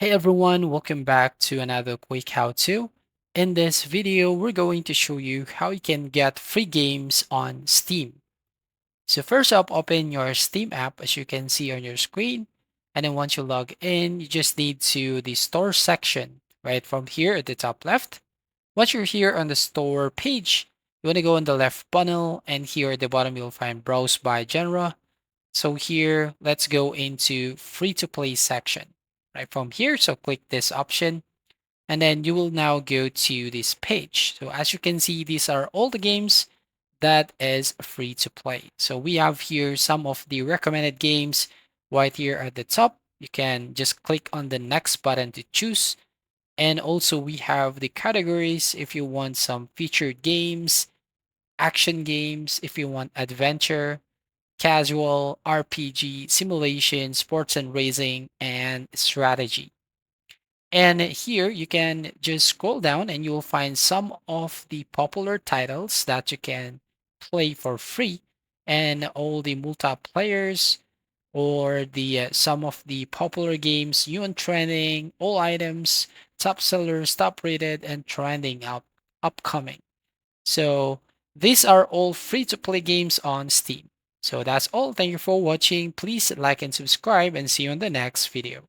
Hey everyone, welcome back to another quick how-to. In this video, we're going to show you how you can get free games on Steam. So first up, open your Steam app as you can see on your screen. And then once you log in, you just need to the store section, right from here at the top left. Once you're here on the store page, you want to go on the left panel and here at the bottom, you'll find browse by genre. So here, let's go into free to play section right from here. So click this option and then you will now go to this page. So as you can see, these are all the games that is free to play. So we have here some of the recommended games right here at the top. You can just click on the next button to choose. And also we have the categories if you want some featured games, action games, if you want adventure, casual, RPG, simulation, sports and racing, and strategy. And here you can just scroll down and you'll find some of the popular titles that you can play for free and all the multiplayers or the some of the popular games, new and trending, all items, top sellers, top rated, and trending upcoming. So these are all free to play games on Steam. So that's all. Thank you for watching. Please like and subscribe and see you on the next video.